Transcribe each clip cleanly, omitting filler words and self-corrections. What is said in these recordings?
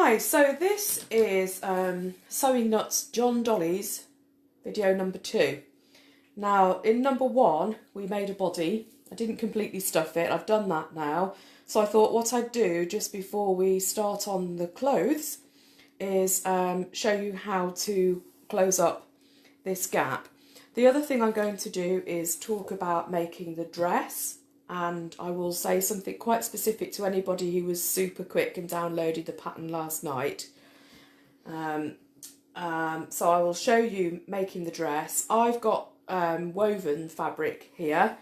Hi, so this is Sewing Nuts John Dollies video number 2. Now in number 1 we made a body. I didn't completely stuff it, I've done that now. So I thought what I'd do just before we start on the clothes is show you how to close up this gap. The other thing I'm going to do is talk about making the dress, and I will say something quite specific to anybody who was super quick and downloaded the pattern last night. So I will show you making the dress. I've got woven fabric here,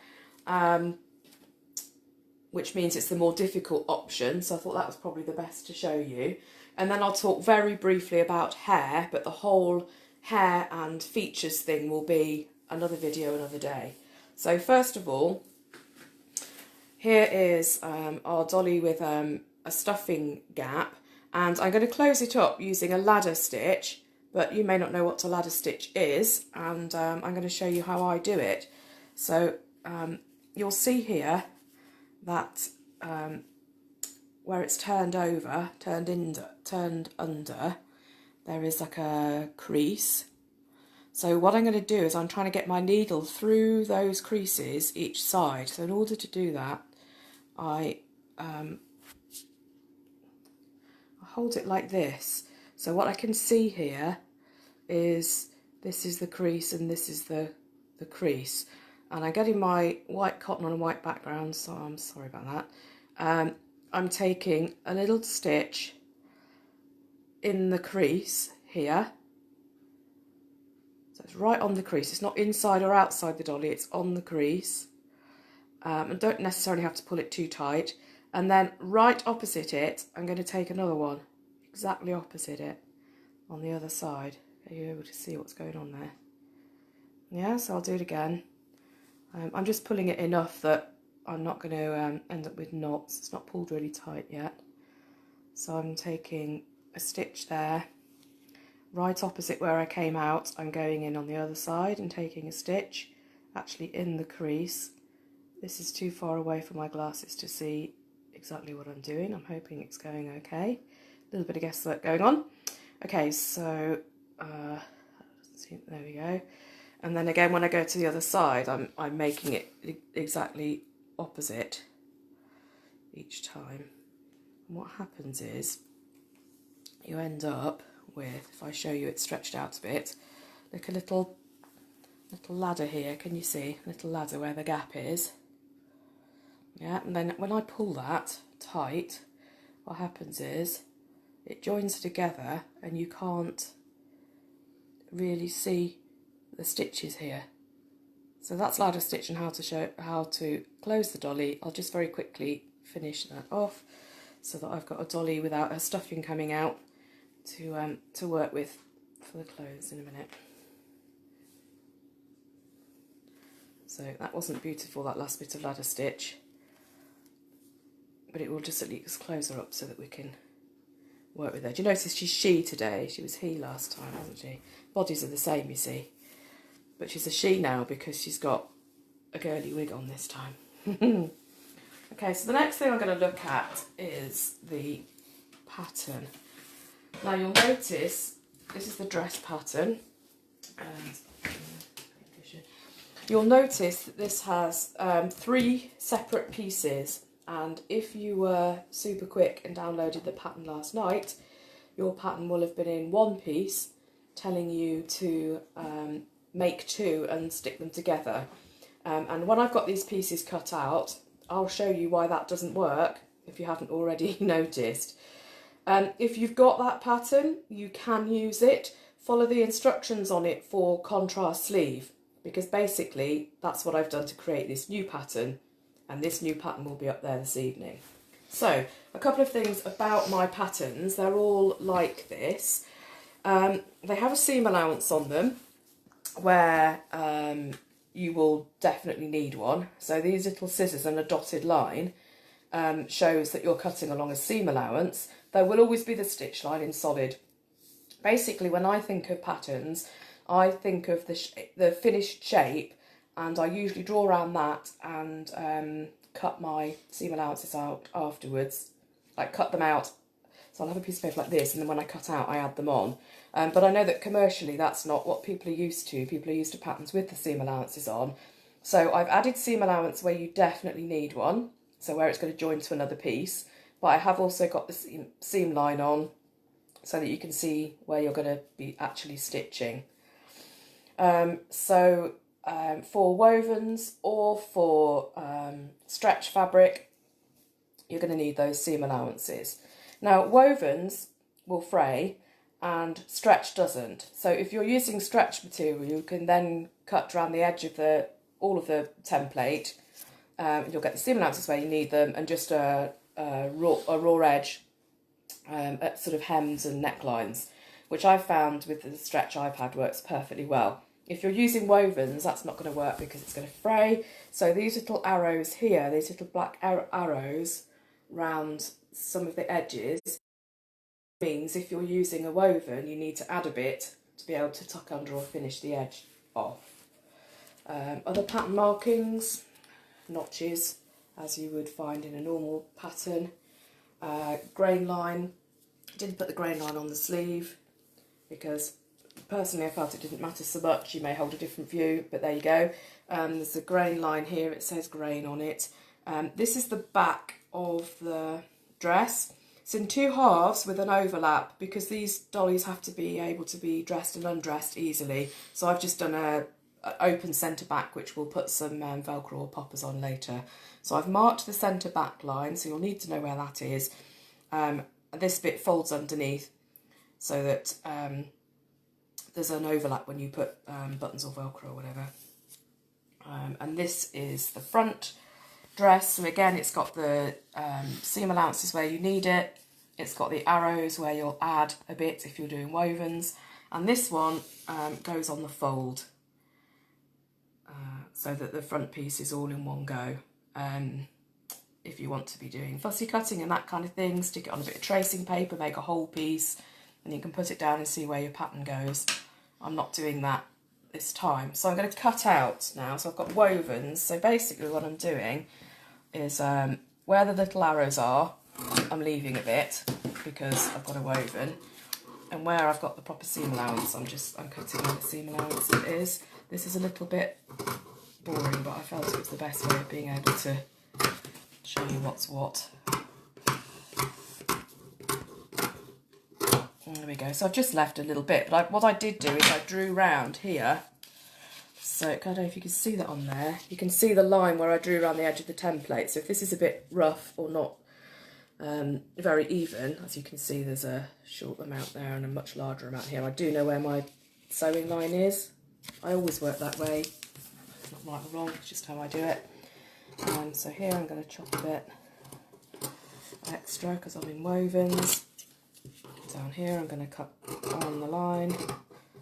which means it's the more difficult option, so I thought that was probably the best to show you. And then I'll talk very briefly about hair, but the whole hair and features thing will be another video another day. So first of all, here is our dolly with a stuffing gap, and I'm going to close it up using a ladder stitch, but you may not know what a ladder stitch is, and I'm going to show you how I do it. So you'll see here that where it's turned over, turned under, there is like a crease. So what I'm going to do is I'm trying to get my needle through those creases each side. So in order to do that, I hold it like this. So what I can see here is this is the crease and this is the crease. And I'm getting my white cotton on a white background, so I'm sorry about that. I'm taking a little stitch in the crease here. So it's right on the crease. It's not inside or outside the dolly, it's on the crease. And don't necessarily have to pull it too tight. And then right opposite it, I'm going to take another one, exactly opposite it, on the other side. Are you able to see what's going on there? Yeah, so I'll do it again. I'm just pulling it enough that I'm not going to end up with knots. It's not pulled really tight yet. So I'm taking a stitch there. Right opposite where I came out, I'm going in on the other side and taking a stitch, actually in the crease. This is too far away for my glasses to see exactly what I'm doing. I'm hoping it's going okay. A little bit of guesswork going on. Okay, so there we go. And then again, when I go to the other side, I'm making it exactly opposite each time. And what happens is you end up with, if I show you it stretched out a bit, like a little ladder here. Can you see? A little ladder where the gap is. Yeah, and then when I pull that tight, what happens is it joins together and you can't really see the stitches here. So that's ladder stitch and how to close the dolly. I'll just very quickly finish that off so that I've got a dolly without her stuffing coming out to work with for the clothes in a minute. So that wasn't beautiful, that last bit of ladder stitch, but it will just at least close her up so that we can work with her. Do you notice she's she today? She was he last time, wasn't she? Bodies are the same, you see. But she's a she now because she's got a girly wig on this time. Okay, so the next thing I'm going to look at is the pattern. Now you'll notice this is the dress pattern, and you'll notice that this has 3 separate pieces, and if you were super quick and downloaded the pattern last night, your pattern will have been in one piece telling you to make 2 and stick them together. And when I've got these pieces cut out, I'll show you why that doesn't work if you haven't already noticed. If you've got that pattern, you can use it. Follow the instructions on it for contrast sleeve, because basically that's what I've done to create this new pattern, and this new pattern will be up there this evening. So a couple of things about my patterns. They're all like this. They have a seam allowance on them where you will definitely need one. So these little scissors and a dotted line shows that you're cutting along a seam allowance. There will always be the stitch line in solid. Basically, when I think of patterns, I think of the finished shape, and I usually draw around that and cut my seam allowances out afterwards. Like cut them out So I'll have a piece of paper like this, and then when I cut out, I add them on. But I know that commercially that's not what people are used to. People are used to patterns with the seam allowances on. So I've added seam allowance where you definitely need one, so where it's going to join to another piece. But I have also got the seam line on so that you can see where you're going to be actually stitching. For wovens or for stretch fabric, you're going to need those seam allowances. Now, wovens will fray and stretch doesn't. So if you're using stretch material, you can then cut around the edge of all of the template, and you'll get the seam allowances where you need them, and just a raw edge at sort of hems and necklines, which I've found with the stretch I've had works perfectly well. If you're using wovens, that's not going to work because it's going to fray. So these little arrows here, these little black arrows round some of the edges, means if you're using a woven, you need to add a bit to be able to tuck under or finish the edge off. Other pattern markings, notches, as you would find in a normal pattern. Grain line, didn't put the grain line on the sleeve because personally I felt it didn't matter so much. You may hold a different view, but there you go. There's a grain line here, it says grain on it. This is the back of the dress. It's in two halves with an overlap because these dollies have to be able to be dressed and undressed easily. So I've just done an open centre back, which we'll put some Velcro or poppers on later. So I've marked the centre back line, so you'll need to know where that is. This bit folds underneath so that there's an overlap when you put buttons or Velcro or whatever. And this is the front dress. So again, it's got the seam allowances where you need it. It's got the arrows where you'll add a bit if you're doing wovens. And this one goes on the fold so that the front piece is all in one go. If you want to be doing fussy cutting and that kind of thing, stick it on a bit of tracing paper, make a whole piece, and you can put it down and see where your pattern goes. I'm not doing that this time. So I'm going to cut out now. So I've got wovens. So basically what I'm doing is where the little arrows are, I'm leaving a bit because I've got a woven. And where I've got the proper seam allowance, I'm cutting where the seam allowance is. This is a little bit boring, but I felt it was the best way of being able to show you what's what. There we go. So I've just left a little bit, but what I did do is I drew round here. So I don't know if you can see that on there. You can see the line where I drew around the edge of the template. So if this is a bit rough or not very even, as you can see, there's a short amount there and a much larger amount here. I do know where my sewing line is. I always work that way. It's not right or wrong, it's just how I do it. So here I'm going to chop a bit extra because I'm in wovens. Down here I'm going to cut on the line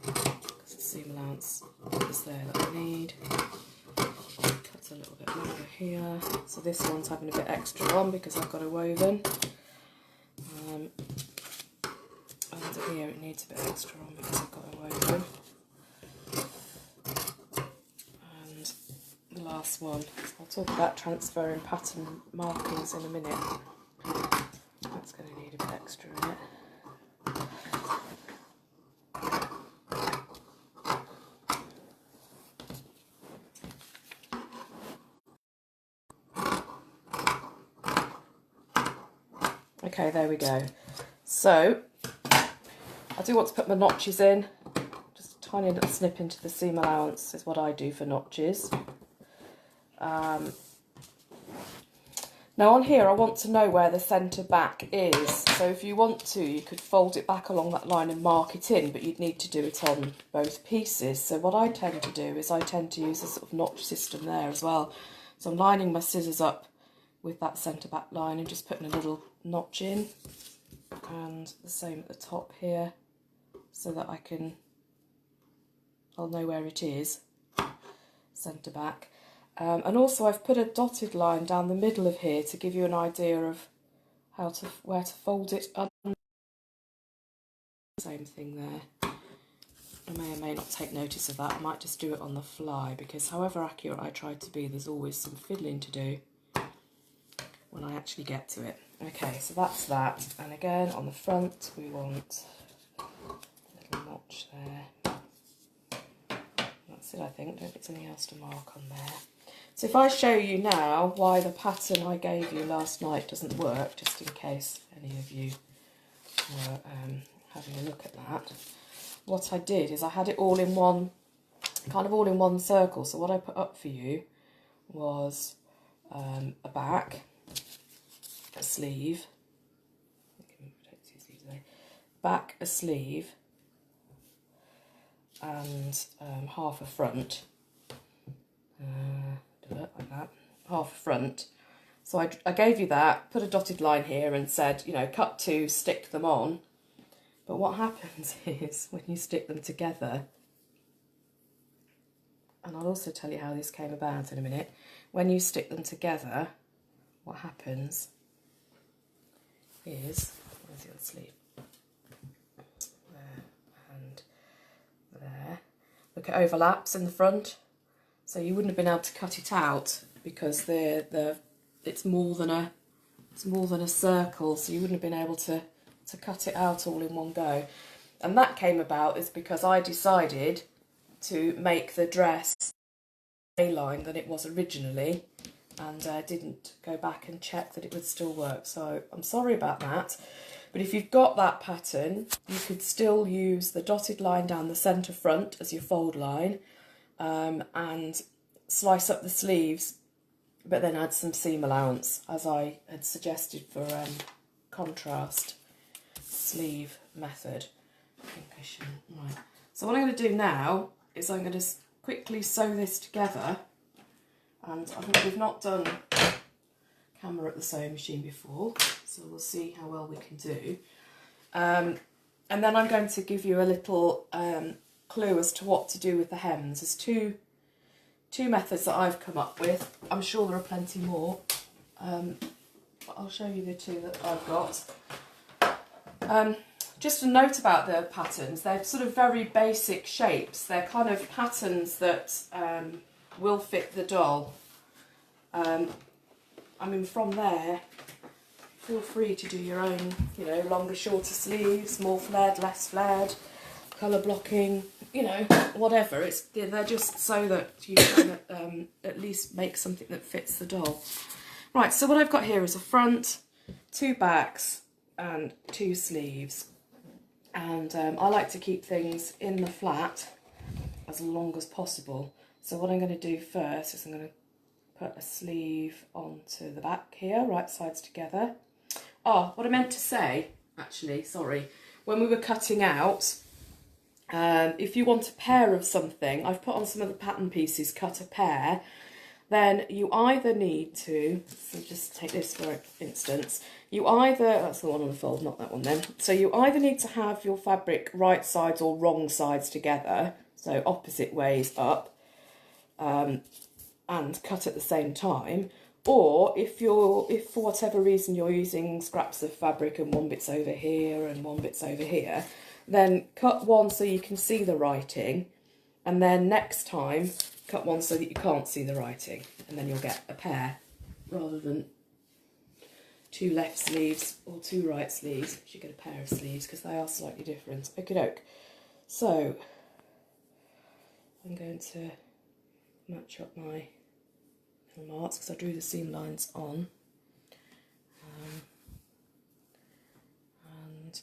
because the seam allowance is there that I need. Cut a little bit longer here. So this one's having a bit extra on because I've got a woven. And here it needs a bit extra on because I've got a woven. And the last one, I'll talk about transferring pattern markings in a minute. That's going to need a bit extra in it. Okay, there we go. So I do want to put my notches in. Just a tiny little snip into the seam allowance is what I do for notches. Now on here I want to know where the centre back is. So if you want to, you could fold it back along that line and mark it in, but you'd need to do it on both pieces. So what I tend to do is I tend to use a sort of notch system there as well. So I'm lining my scissors up with that centre back line and just putting a little notch in, and the same at the top here so that I'll know where it is, centre back. And also I've put a dotted line down the middle of here to give you an idea of where to fold it up. Same thing there. I may or may not take notice of that. I might just do it on the fly because however accurate I try to be, there's always some fiddling to do when I actually get to it. Okay, so that's that. And again, on the front, we want a little notch there. That's it, I think. Don't think there's anything else to mark on there. So if I show you now why the pattern I gave you last night doesn't work, just in case any of you were having a look at that. What I did is I had it all in one, kind of all in one circle. So what I put up for you was a back, a sleeve, back, a sleeve, and half a front. Do it like that, half a front. So I gave you that, put a dotted line here and said, you know, cut 2, stick them on. But what happens is when you stick them together, and I'll also tell you how this came about in a minute, when you stick them together, what happens is, where's the other sleeve? There and there. Look, it overlaps in the front, so you wouldn't have been able to cut it out because it's more than a circle, so you wouldn't have been able to cut it out all in one go. And that came about is because I decided to make the dress A-line than it was originally, and didn't go back and check that it would still work. So I'm sorry about that. But if you've got that pattern, you could still use the dotted line down the centre front as your fold line, and slice up the sleeves, but then add some seam allowance, as I had suggested for contrast sleeve method. I think I should, right. So what I'm going to do now is I'm going to quickly sew this together, and I think we've not done camera at the sewing machine before, so we'll see how well we can do. And then I'm going to give you a little clue as to what to do with the hems. There's two methods that I've come up with. I'm sure there are plenty more, but I'll show you the 2 that I've got. Just a note about the patterns, they're sort of very basic shapes. They're kind of patterns that will fit the doll. I mean, from there, feel free to do your own, you know, longer, shorter sleeves, more flared, less flared, colour blocking, you know, whatever. They're just so that you can at least make something that fits the doll. Right, so what I've got here is a front, 2 backs and 2 sleeves. And I like to keep things in the flat as long as possible. So what I'm going to do first is I'm going to put a sleeve onto the back here, right sides together. Oh, what I meant to say, actually, sorry, when we were cutting out, if you want a pair of something, I've put on some of the pattern pieces, cut a pair, then you either need to, so just take this for instance, you either, that's the one on the fold, not that one then, so you either need to have your fabric right sides or wrong sides together, so opposite ways up, and cut at the same time, or if for whatever reason you're using scraps of fabric and one bit's over here and one bit's over here, then cut one so you can see the writing, and then next time cut one so that you can't see the writing, and then you'll get a pair rather than 2 left sleeves or 2 right sleeves. You should get a pair of sleeves because they are slightly different. Okie doke. So I'm going to match up my little marks because I drew the seam lines on. And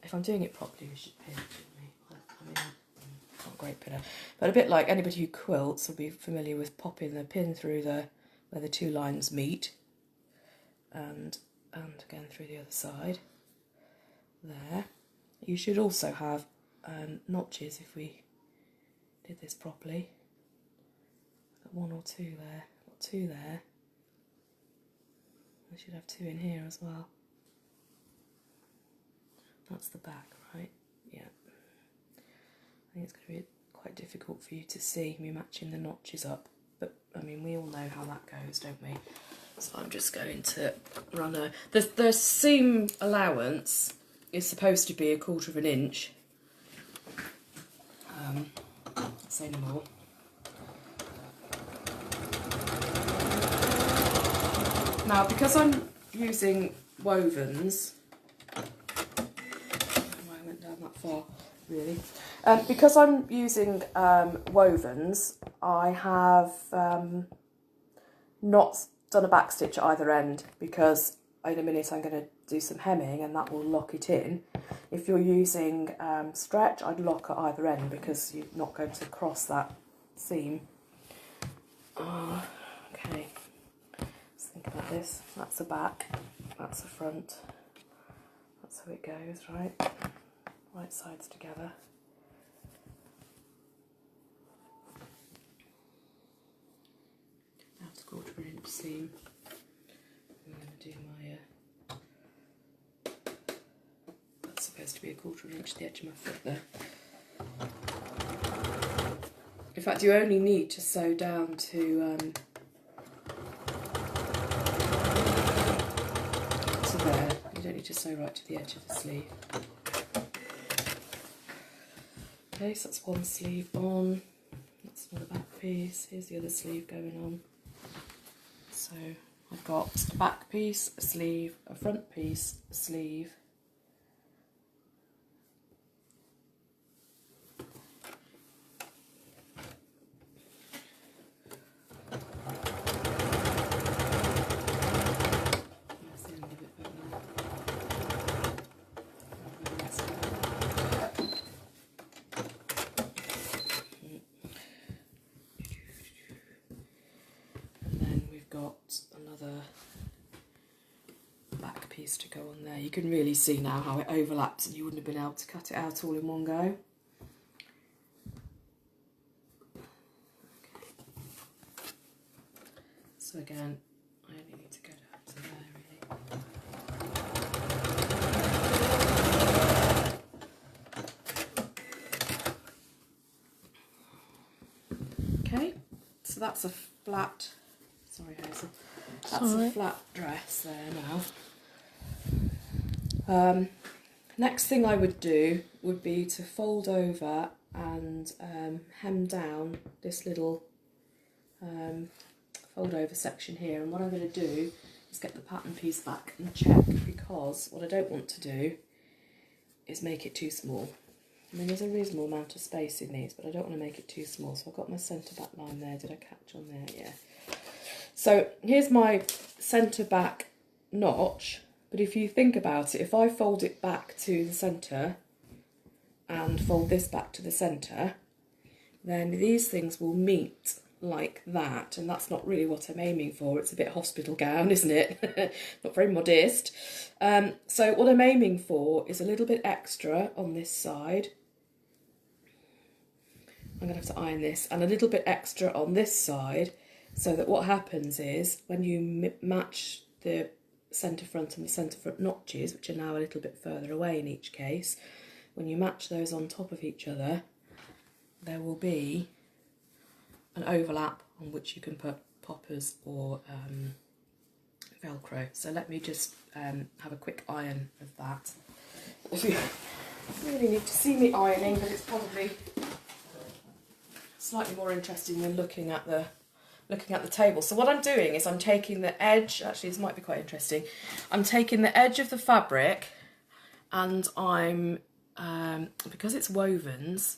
if I'm doing it properly, we should pin, shouldn't we? I mean, not a great pinner, but a bit like anybody who quilts will be familiar with popping the pin through where the 2 lines meet, and again through the other side there. You should also have notches if we did this properly. Got 1 or 2 there, got 2 there. I should have 2 in here as well. That's the back, right? Yeah. I think it's going to be quite difficult for you to see me matching the notches up, but I mean, we all know how that goes, don't we? So I'm just going to run the seam allowance is supposed to be 1/4 inch. Say no more. Now, because I'm using wovens, I went down that far, really. Because I'm using wovens, I have not done a back stitch at either end, because in a minute I'm going to do some hemming and that will lock it in. If you're using stretch, I'd lock at either end because you're not going to cross that seam. Okay, let's think about this. That's the back, that's the front. That's how it goes, right? Right sides together. Now it's 1/4 inch seam. I'm going to do my, that's supposed to be 1/4 inch, the edge of my foot there. In fact, you only need to sew down to there. You don't need to sew right to the edge of the sleeve. Okay, so that's one sleeve on. That's another back piece. Here's the other sleeve going on. So I've got a back piece, a sleeve, a front piece, a sleeve. Another back piece to go on there. You can really see now how it overlaps, and you wouldn't have been able to cut it out all in one go. Okay. So again, I only need to go down to there, really. Okay, so that's a flat. Sorry, Hazel. That's a flat dress there now. Next thing I would do would be to fold over and hem down this little fold over section here. And what I'm going to do is get the pattern piece back and check, because what I don't want to do is make it too small. I mean, there's a reasonable amount of space in these, but I don't want to make it too small. So I've got my centre back line there. Did I catch on there? Yeah. So here's my centre back notch, but if you think about it, if I fold it back to the centre and fold this back to the centre, then these things will meet like that, and that's not really what I'm aiming for. It's a bit hospital gown, isn't it? Not very modest. So what I'm aiming for is a little bit extra on this side. I'm going to have to iron this, and a little bit extra on this side, so that what happens is when you match the centre front and the centre front notches, which are now a little bit further away in each case, when you match those on top of each other, there will be an overlap on which you can put poppers or Velcro. So let me just have a quick iron of that. If you really need to see me ironing, but it's probably slightly more interesting than looking at the table. So what I'm doing is I'm taking the edge, actually this might be quite interesting, I'm taking the edge of the fabric, and I'm, because it's wovens,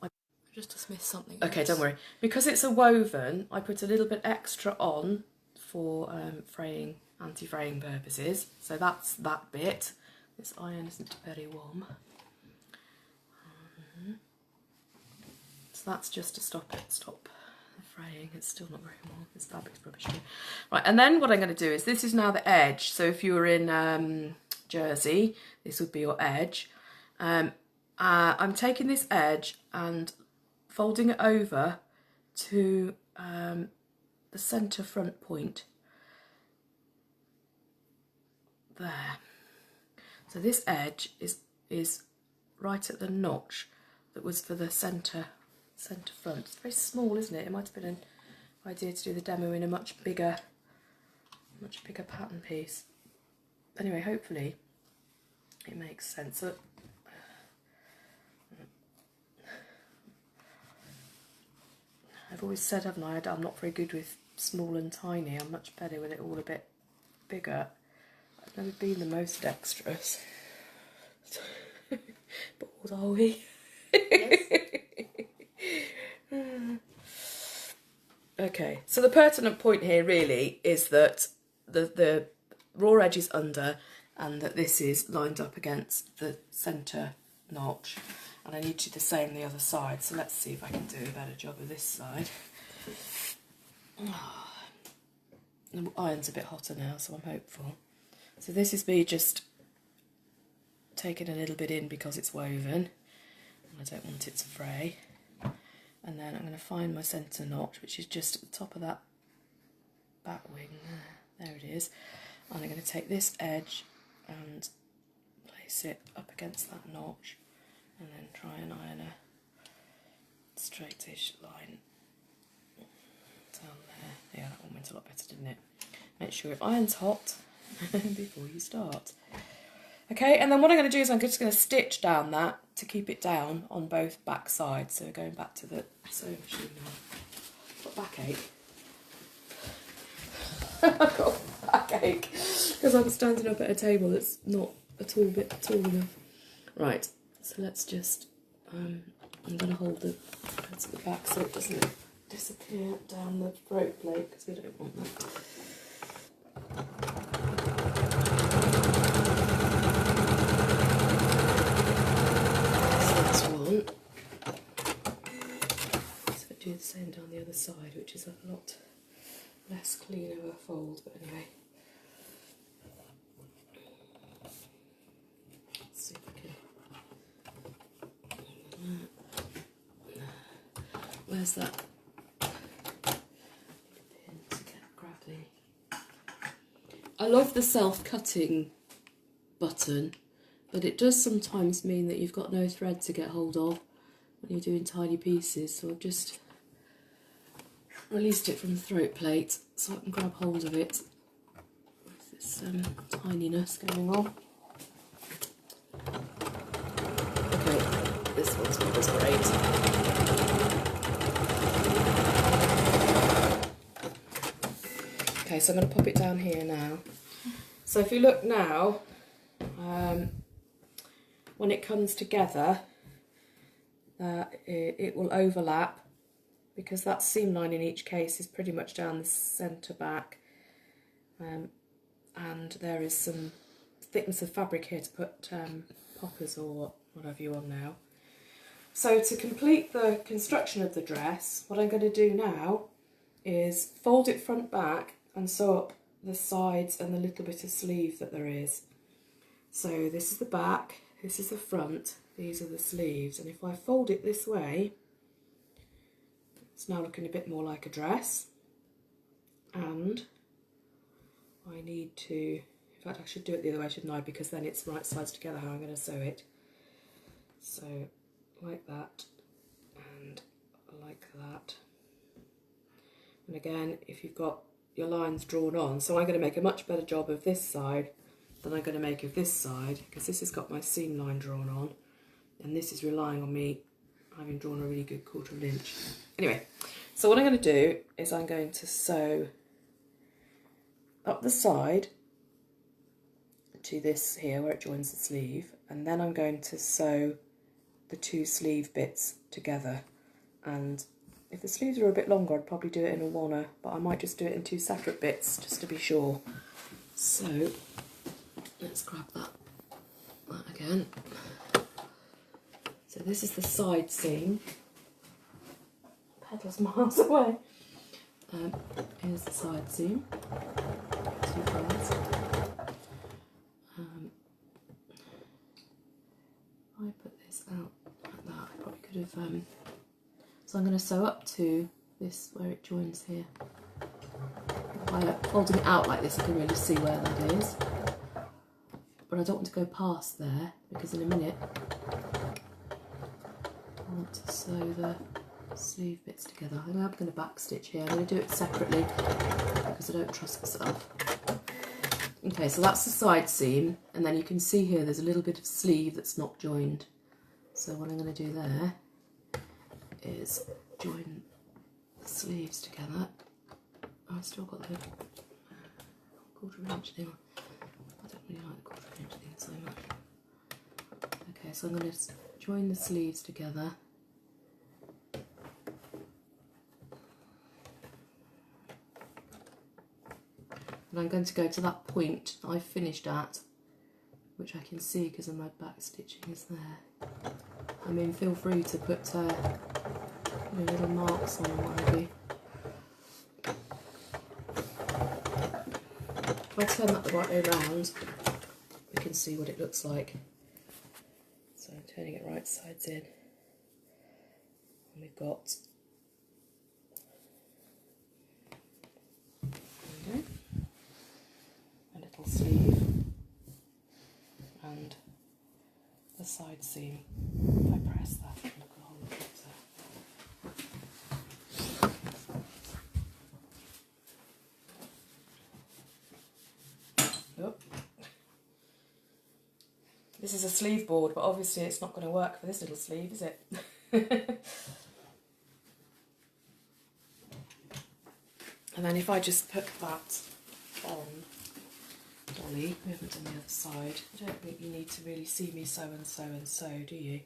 I just dismissed something. Okay, don't worry. Because it's a woven, I put a little bit extra on for fraying, anti-fraying purposes. So that's that bit. This iron isn't very warm. So that's just to stop fraying. It's still not very warm. This fabric's rubbish too. Right, and then what I'm going to do is, this is now the edge. So if you were in Jersey, this would be your edge. I'm taking this edge and folding it over to the centre front point. There. So this edge is right at the notch that was for the centre front. It's very small, isn't it? It might have been an idea to do the demo in a much bigger pattern piece. Anyway, hopefully it makes sense. So, I've always said, haven't I, I'm not very good with small and tiny. I'm much better with it all a bit bigger. I've never been the most dexterous. But are we? Yes. Okay, so the pertinent point here really is that the raw edge is under and that this is lined up against the centre notch. And I need to do the same the other side, so let's see if I can do a better job of this side. The iron's a bit hotter now, so I'm hopeful. So this is me just taking a little bit in because it's woven, and I don't want it to fray. And then I'm going to find my centre notch, which is just at the top of that back wing there. There it is. And I'm going to take this edge and place it up against that notch, and then try and iron a straightish line down there. Yeah, that one went a lot better, didn't it? Make sure your iron's hot before you start. Okay, and then what I'm going to do is I'm just going to stitch down that to keep it down on both back sides. So we're going back to the sewing machine now. I've got backache. I've got backache because I'm standing up at a table that's not at all bit tall enough. Right, so let's just, I'm going to hold the pads at the back so it doesn't disappear down the throat plate because we don't want that. So do the same down the other side, which is a lot less clean of a fold, but anyway. Let's see if I can. Where's that pin to get grabbing? I love the self-cutting button, but it does sometimes mean that you've got no thread to get hold of when you're doing tiny pieces, so I've just released it from the throat plate so I can grab hold of it with this tininess going on. Okay, this one's not as great. Okay, so I'm going to pop it down here now. So if you look now, when it comes together, it will overlap because that seam line in each case is pretty much down the centre back, and there is some thickness of fabric here to put poppers or whatever you want now. So to complete the construction of the dress, what I'm going to do now is fold it front back and sew up the sides and the little bit of sleeve that there is. So this is the back, this is the front, these are the sleeves, and if I fold it this way, it's now looking a bit more like a dress. And I need to, in fact I should do it the other way, shouldn't I, because then it's right sides together how I'm going to sew it. So like that and like that. And again, if you've got your lines drawn on, so I'm going to make a much better job of this side than I'm going to make of this side, because this has got my seam line drawn on and this is relying on me having drawn a really good 1/4 of an inch. Anyway, so what I'm going to do is I'm going to sew up the side to this here where it joins the sleeve, and then I'm going to sew the two sleeve bits together. And if the sleeves were a bit longer I'd probably do it in a oneer, but I might just do it in two separate bits just to be sure. So let's grab that again. So this is the side seam. Pedal's miles away. Here's the side seam. Two threads. I put this out like that. I probably could have. So I'm going to sew up to this where it joins here. By folding it out like this, I can really see where that is. But I don't want to go past there because in a minute I want to sew the sleeve bits together. I think I'm going to back stitch here. I'm going to do it separately because I don't trust myself. Okay, so that's the side seam, and then you can see here there's a little bit of sleeve that's not joined. So what I'm going to do there is join the sleeves together. I've still got the 1/4 inch thing. I don't really like the 1/4 inch thing so much. Okay, so I'm going to join the sleeves together. And I'm going to go to that point that I finished at, which I can see because of my back stitching is there. I mean, feel free to put little marks on or what have you. If I turn that the right way around, we can see what it looks like. So I'm turning it right sides in. And we've got a little sleeve and the side seam. If I press that, look at the whole lot there. Oh. This is a sleeve board, but obviously it's not going to work for this little sleeve, is it? And then if I just put that on Dolly, we haven't done the other side. I don't think you need to really see me sew and sew and sew, do you?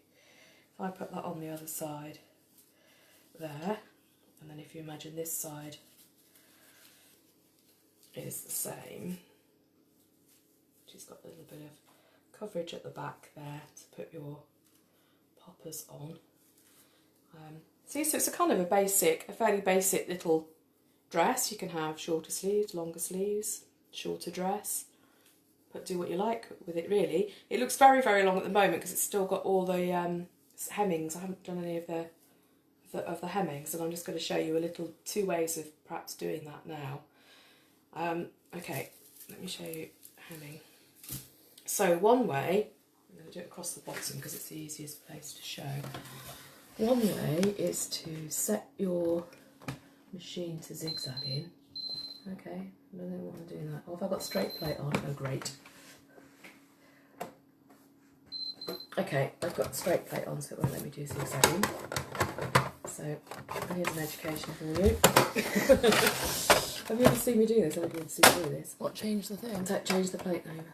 If I put that on the other side there, and then if you imagine this side is the same, she's got a little bit of coverage at the back there to put your poppers on. See, so it's a kind of a fairly basic little dress. You can have shorter sleeves, longer sleeves, shorter dress, but do what you like with it really. It looks very, very long at the moment because it's still got all the hemmings. I haven't done any of the hemmings, and I'm just going to show you a little 2 ways of perhaps doing that now. Okay, let me show you hemming. So one way, I'm going to do it across the bottom because it's the easiest place to show. One way is to set your machine to zigzagging. Okay, I don't want to do that. Oh, have I got straight plate on? Oh, great. Okay, I've got straight plate on, so it won't let me do zigzagging. So, here's an education for you. Have you ever seen me do this? Have you ever seen me do this? What, change the thing? Change the plate over.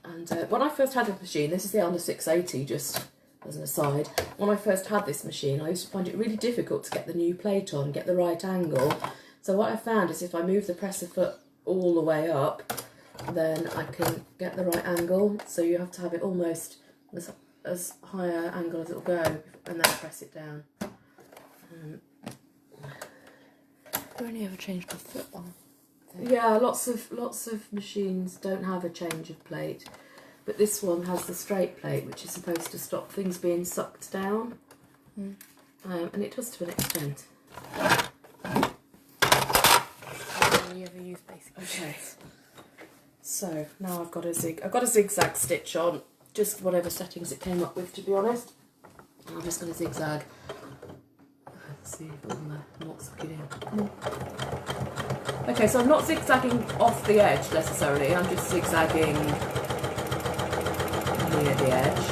And when I first had this machine, this is the under 680, just as an aside. When I first had this machine, I used to find it really difficult to get the new plate on, get the right angle. So what I found is if I move the presser foot all the way up, then I can get the right angle. So you have to have it almost as high an angle as it'll go, and then press it down. You only ever changed the foot on. Yeah, lots of machines don't have a change of plate, but this one has the straight plate, which is supposed to stop things being sucked down, and it does to an extent. You ever use basic machines? So now I've got a zigzag stitch on, just whatever settings it came up with, to be honest. I'm just going to zigzag. Let's see if all the knots are getting. Okay, so I'm not zigzagging off the edge necessarily, I'm just zigzagging near the edge.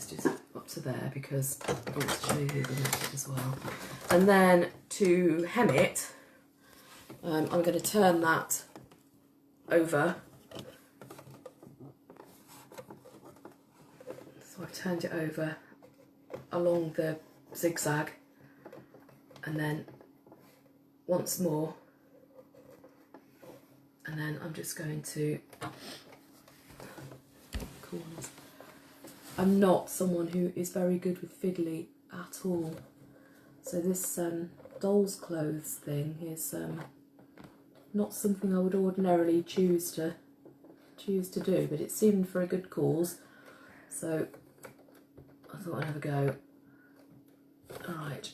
Just up to there because I want to show you the method as well. And then to hem it, I'm going to turn that over. So I've turned it over along the zigzag, and then once more, and then I'm just going to corners. I'm not someone who is very good with fiddly at all, so this doll's clothes thing is not something I would ordinarily choose to do, but it seemed for a good cause, so I thought I'd have a go. Alright.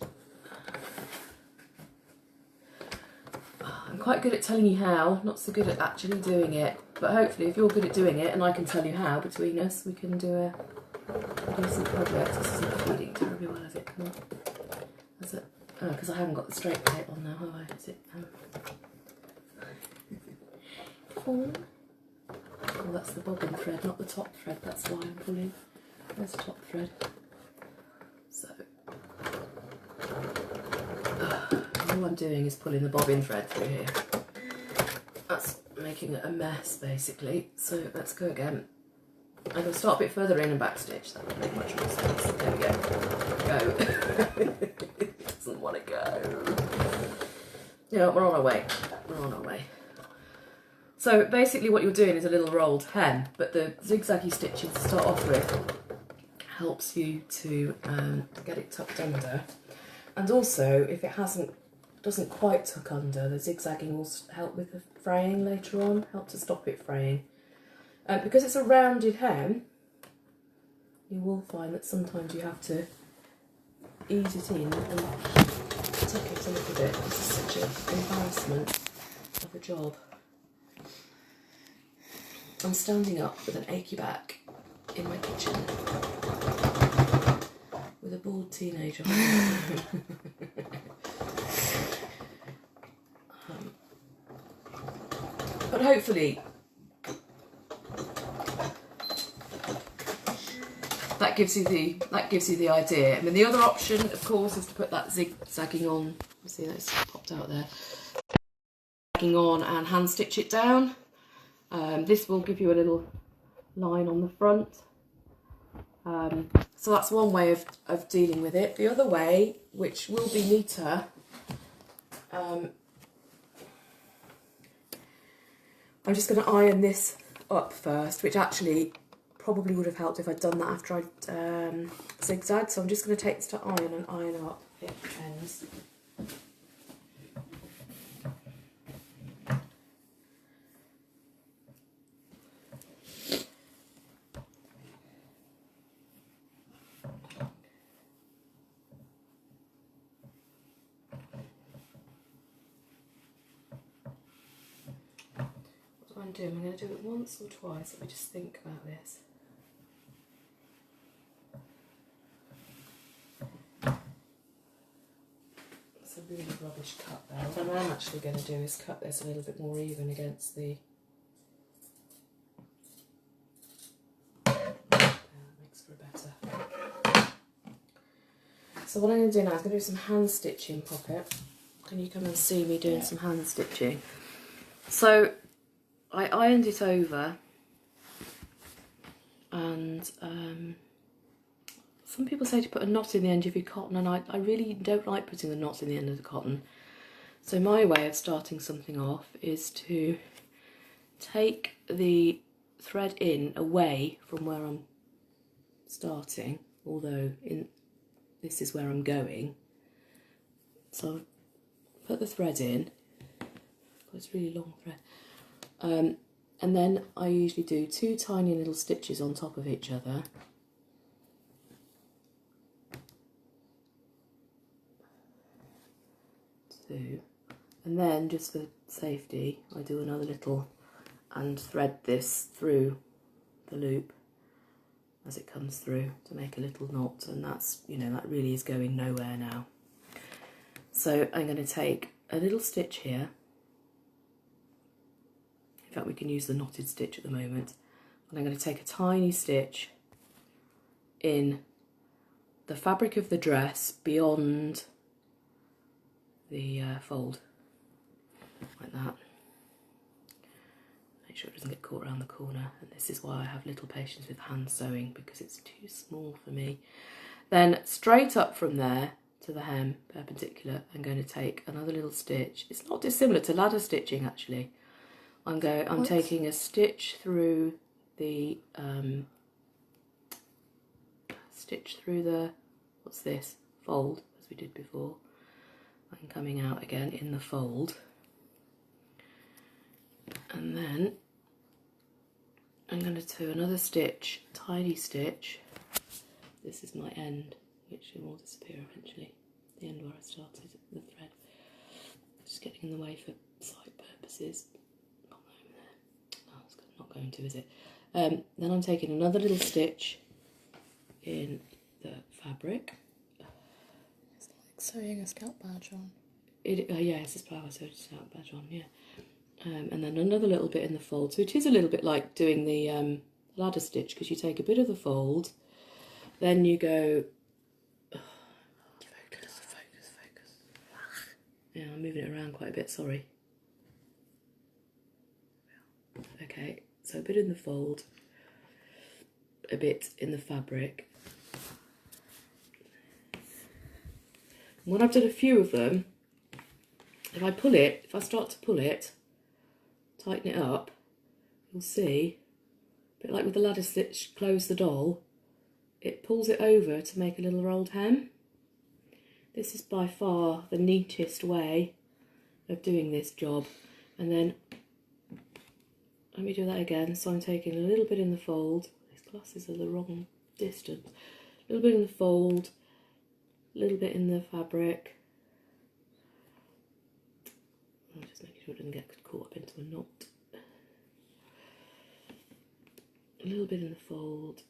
I'm quite good at telling you how, not so good at actually doing it, but hopefully if you're good at doing it and I can tell you how between us, we can do a decent project. This isn't feeding terribly well, is it? Come on. Is it? Oh, because I haven't got the straight plate on now, have I? Is it? Oh, that's the bobbin thread, not the top thread, that's why I'm pulling. there's the top thread. So all I'm doing is pulling the bobbin thread through here. That's making it a mess basically. So let's go again. I'm going to start a bit further in and backstitch. That would make much more sense. There we go. Go. It doesn't want to go. Yeah, we're on our way. We're on our way. So basically what you're doing is a little rolled hem, but the zigzaggy stitching to start off with helps you to get it tucked under. And also, if it doesn't quite tuck under, the zigzagging will help with the fraying later on, help to stop it fraying. Because it's a rounded hem, you will find that sometimes you have to ease it in and tuck it a little bit. This is such an embarrassment of a job. I'm standing up with an achy back in my kitchen with a bald teenager. But hopefully that gives you the idea. I mean, the other option, of course, is to put that zigzagging on. See, that's popped out there. Zigzagging on and hand stitch it down. This will give you a little line on the front. So that's one way of dealing with it. The other way, which will be neater, I'm just going to iron this up first, which actually probably would have helped if I'd done that after I'd zigzagged. So I'm just going to take this to iron and iron up it ends. I'm going to do it once or twice. Let me just think about this. It's a really rubbish cut there. What I'm actually going to do is cut this a little bit more even against the... that makes for better. So what I'm going to do now is going to do some hand stitching, Poppet. Can you come and see me doing some hand stitching? So I ironed it over, and some people say to put a knot in the end of your cotton, and I really don't like putting the knots in the end of the cotton. So my way of starting something off is to take the thread in away from where I'm starting, although this is where I'm going. So put the thread in. It's a really long thread. And then I usually do 2 tiny little stitches on top of each other. Two. And then, just for safety, I do another little and thread this through the loop as it comes through to make a little knot, and that's, you know, that really is going nowhere now. So I'm going to take a little stitch here. In fact, we can use the knotted stitch at the moment. And I'm going to take a tiny stitch in the fabric of the dress beyond the fold, like that. Make sure it doesn't get caught around the corner. And this is why I have little patience with hand sewing, because it's too small for me. Then straight up from there to the hem, perpendicular, I'm going to take another little stitch. It's not dissimilar to ladder stitching, actually. I'm taking a stitch through the what's this, fold, as we did before. I'm coming out again in the fold, and then I'm going to do another stitch, tiny stitch. This is my end, which will disappear eventually. The end where I started the thread. Just getting in the way for sight purposes. Not going to, is it? Then I'm taking another little stitch in the fabric. It's like sewing a scalp badge on. Yes, it's how I sewed a scalp badge on, yeah. And then another little bit in the fold. So it is a little bit like doing the ladder stitch, because you take a bit of the fold Then you go... Focus. Yeah, I'm moving it around quite a bit, sorry. Okay, so a bit in the fold, a bit in the fabric. When I've done a few of them, if I start to pull it, tighten it up, you'll see, a bit like with the ladder stitch, close the doll, it pulls it over to make a little rolled hem. This is by far the neatest way of doing this job. And then, let me do that again. So I'm taking a little bit in the fold. These glasses are the wrong distance. A little bit in the fold, a little bit in the fabric. I'm just making sure it doesn't get caught up into a knot. A little bit in the fold.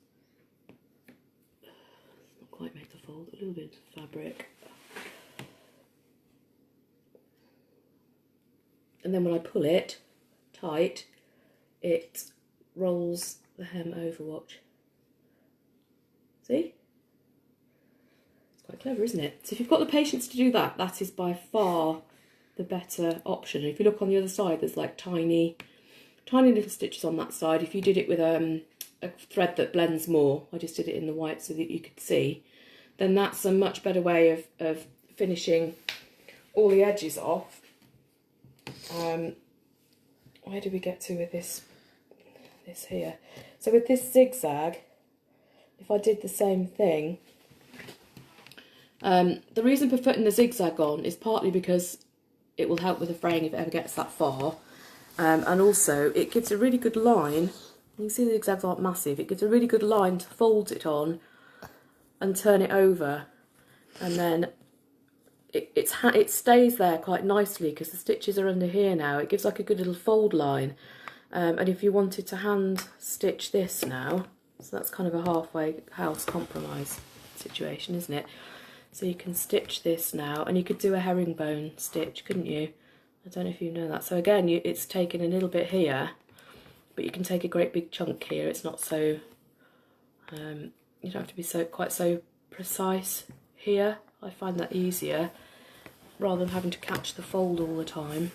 Not quite make the fold. A little bit of fabric. And then when I pull it tight, it rolls the hem over, watch. See? It's quite clever, isn't it? So if you've got the patience to do that, that is by far the better option. And if you look on the other side, there's like tiny little stitches on that side. If you did it with a thread that blends more, I just did it in the white so that you could see, then that's a much better way of finishing all the edges off. Where do we get to with this here? So with this zigzag, if I did the same thing, the reason for putting the zigzag on is partly because it will help with the fraying if it ever gets that far, and also it gives a really good line. You can see the zigzags aren't massive. It gives a really good line to fold it on and turn it over, and then it stays there quite nicely because the stitches are under here now. It gives like a good little fold line. And if you wanted to hand stitch this now, so that's kind of a halfway house compromise situation, isn't it? So you can stitch this now, and you could do a herringbone stitch, couldn't you? I don't know if you know that. So again, it's taken a little bit here, but you can take a great big chunk here. It's not so, you don't have to be quite so precise here. I find that easier rather than having to catch the fold all the time.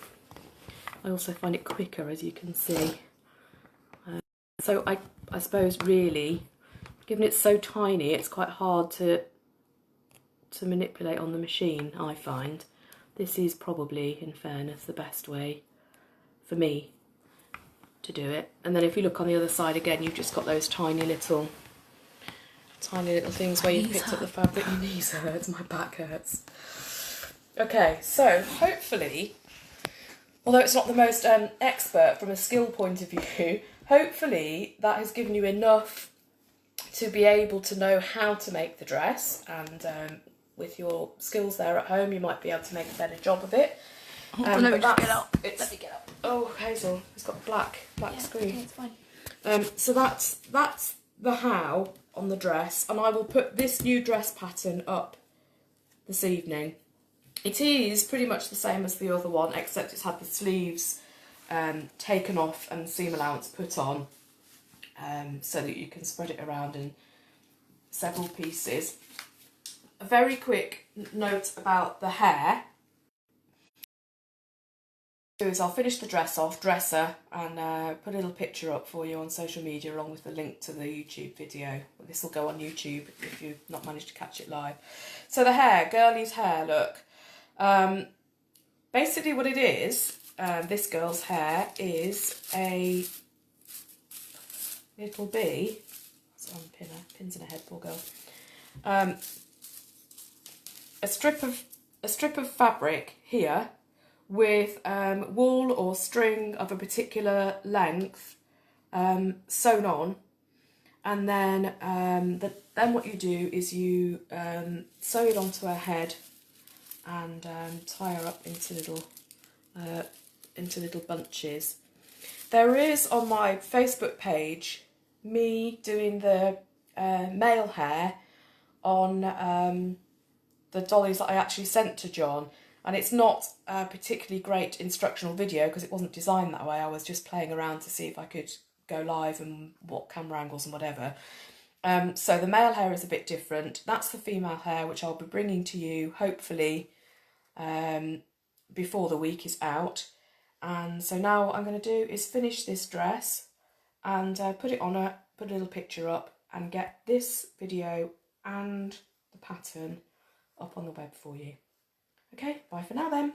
I also find it quicker, as you can see. So I suppose really, given it's so tiny, it's quite hard to manipulate on the machine, I find. This is probably, in fairness, the best way for me to do it. And then if you look on the other side again, you've just got those tiny little things where you picked up the fabric. My knees hurts, my back hurts. Okay, so hopefully, although it's not the most expert from a skill point of view, hopefully that has given you enough to be able to know how to make the dress, and with your skills there at home you might be able to make a better job of it. Let me get up. Oh, Hazel, it's got black screen. Okay, it's fine. So that's the how on the dress, and I will put this new dress pattern up this evening. It is pretty much the same as the other one, except it's had the sleeves taken off and seam allowance put on, so that you can spread it around in several pieces. A very quick note about the hair is I'll finish the dress off, dresser, and put a little picture up for you on social media along with the link to the YouTube video. This will go on YouTube if you've not managed to catch it live. So the hair, Girlie's hair, look. Basically what it is, this girl's hair is a little bee. So I'm pins in her head, poor girl. A strip of fabric here with wool or string of a particular length sewn on, and then then what you do is you sew it onto her head and tie her up into little bunches. There is on my Facebook page me doing the male hair on the dollies that I actually sent to John. And it's not a particularly great instructional video because it wasn't designed that way. I was just playing around to see if I could go live and what camera angles and whatever. So the male hair is a bit different. That's the female hair, which I'll be bringing to you hopefully before the week is out. And so now what I'm going to do is finish this dress and put it on her, put a little picture up and get this video and the pattern up on the web for you. Okay, bye for now then.